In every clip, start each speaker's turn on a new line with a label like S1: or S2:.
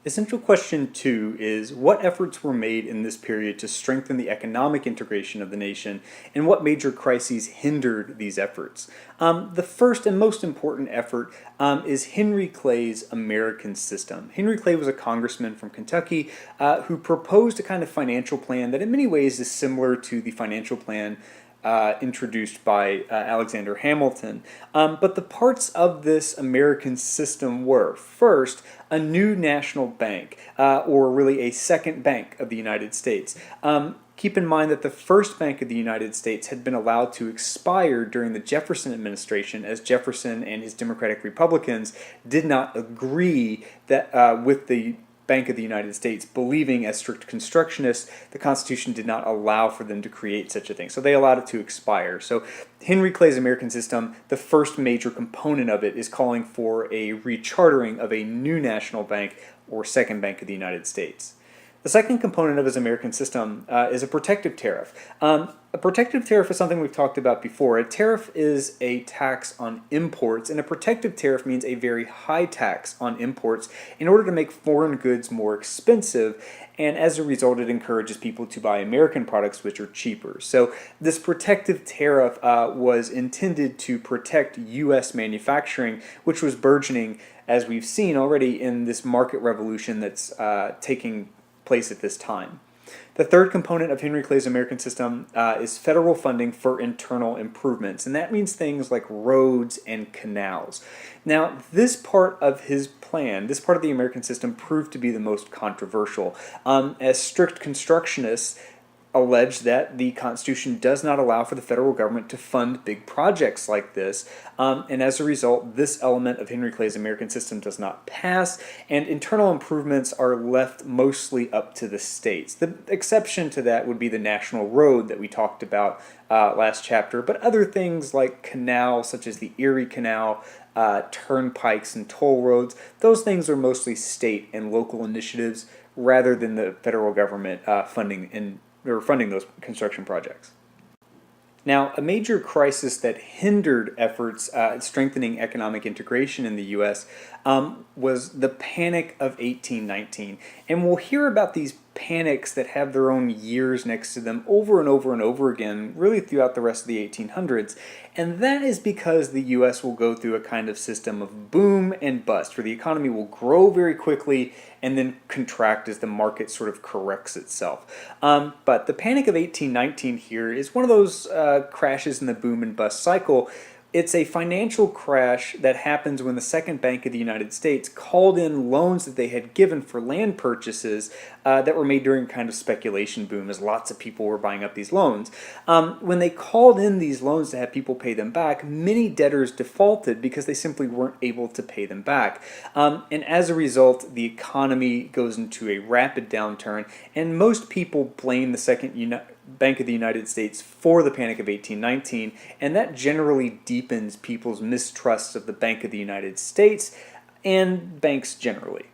S1: Essential question 2 is what efforts were made in this period to strengthen the economic integration of the nation, and what major crises hindered these efforts? The first and most important effort is Henry Clay's American System. Henry Clay was a congressman from Kentucky who proposed a kind of financial plan that in many ways is similar to the financial plan introduced by Alexander Hamilton. But the parts of this American system were, first, a new national bank, or really a second bank of the United States. Keep in mind that the first Bank of the United States had been allowed to expire during the Jefferson administration, as Jefferson and his Democratic Republicans did not agree that with the Bank of the United States, believing as strict constructionists, the Constitution did not allow for them to create such a thing. So they allowed it to expire. So Henry Clay's American System, the first major component of it is calling for a rechartering of a new national bank or second Bank of the United States. The second component of his American System is a protective tariff. A protective tariff is something we've talked about before. A tariff is a tax on imports, and a protective tariff means a very high tax on imports in order to make foreign goods more expensive, and as a result it encourages people to buy American products which are cheaper. So this protective tariff was intended to protect U.S. manufacturing, which was burgeoning, as we've seen already in this market revolution that's taking place at this time. The third component of Henry Clay's American System is federal funding for internal improvements, and that means things like roads and canals. Now, this part of his plan, this part of the American System, proved to be the most controversial, as strict constructionists allege that the Constitution does not allow for the federal government to fund big projects like this, and as a result, this element of Henry Clay's American System does not pass, and internal improvements are left mostly up to the states. The exception to that would be the national road that we talked about last chapter, but other things like canals, such as the Erie Canal, turnpikes and toll roads, those things are mostly state and local initiatives rather than the federal government funding those construction projects. Now, a major crisis that hindered efforts at strengthening economic integration in the U.S. Was the Panic of 1819. And we'll hear about these panics that have their own years next to them over and over and over again, really throughout the rest of the 1800s. And that is because the U.S. will go through a kind of system of boom and bust, where the economy will grow very quickly and then contract as the market sort of corrects itself. But the Panic of 1819 here is one of those crashes in the boom and bust cycle. It's a financial crash that happens when the Second Bank of the United States called in loans that they had given for land purchases that were made during a kind of speculation boom, as lots of people were buying up these loans. When they called in these loans to have people pay them back, many debtors defaulted because they simply weren't able to pay them back. And as a result, the economy goes into a rapid downturn, and most people blame the Bank of the United States for the Panic of 1819, and that generally deepens people's mistrust of the Bank of the United States and banks generally.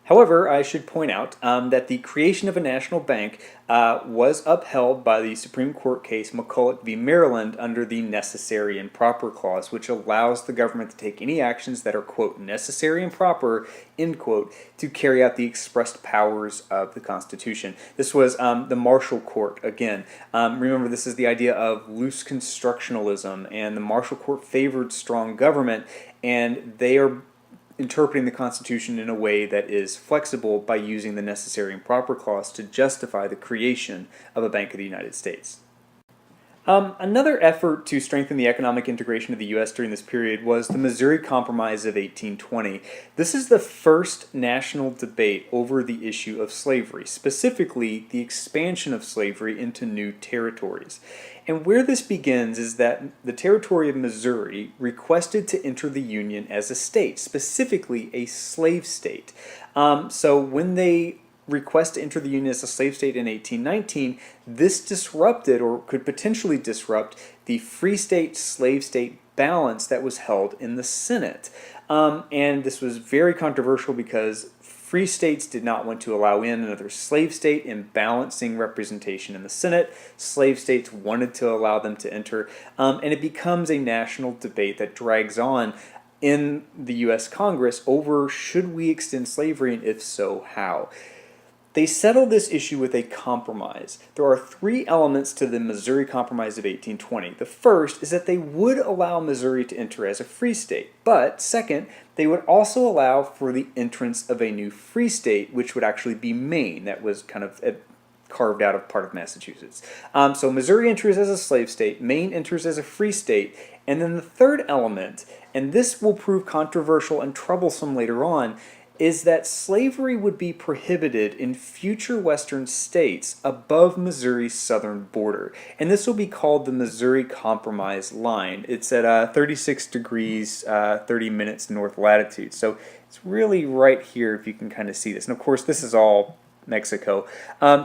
S1: However, I should point out that the creation of a national bank was upheld by the Supreme Court case McCulloch v. Maryland under the Necessary and Proper Clause, which allows the government to take any actions that are, quote, necessary and proper, end quote, to carry out the expressed powers of the Constitution. This was the Marshall Court again. Remember, this is the idea of loose constructionalism, and the Marshall Court favored strong government, and they are interpreting the Constitution in a way that is flexible by using the Necessary and Proper Clause to justify the creation of a Bank of the United States. Another effort to strengthen the economic integration of the U.S. during this period was the Missouri Compromise of 1820. This is the first national debate over the issue of slavery, specifically the expansion of slavery into new territories. And where this begins is that the territory of Missouri requested to enter the Union as a state, specifically a slave state. So when they request to enter the Union as a slave state in 1819, this disrupted, or could potentially disrupt, the free state, slave state balance that was held in the Senate. And this was very controversial because free states did not want to allow in another slave state in balancing representation in the Senate. Slave states wanted to allow them to enter, and it becomes a national debate that drags on in the U.S. Congress over should we extend slavery, and if so, how. They settled this issue with a compromise. There are three elements to the Missouri Compromise of 1820. The first is that they would allow Missouri to enter as a free state, but second, they would also allow for the entrance of a new free state, which would actually be Maine. That was kind of carved out of part of Massachusetts. So Missouri enters as a slave state, Maine enters as a free state, and then the third element, and this will prove controversial and troublesome later on, is that slavery would be prohibited in future western states above Missouri's southern border. And this will be called the Missouri Compromise Line. It's at 36 degrees, 30 minutes north latitude. So it's really right here if you can kind of see this. And of course, this is all Mexico.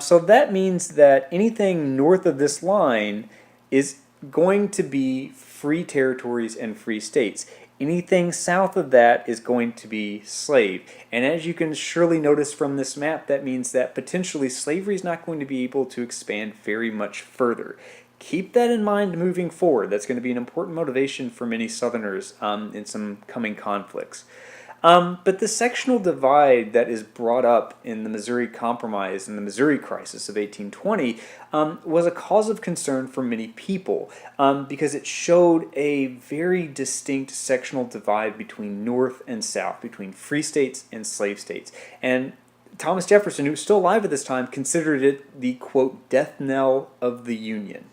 S1: So that means that anything north of this line is going to be free territories and free states. Anything south of that is going to be slave. And as you can surely notice from this map, that means that potentially slavery is not going to be able to expand very much further. Keep that in mind moving forward. That's going to be an important motivation for many Southerners in some coming conflicts. But the sectional divide that is brought up in the Missouri Compromise and the Missouri Crisis of 1820 was a cause of concern for many people because it showed a very distinct sectional divide between North and South, between free states and slave states. And Thomas Jefferson, who was still alive at this time, considered it the, quote, death knell of the Union.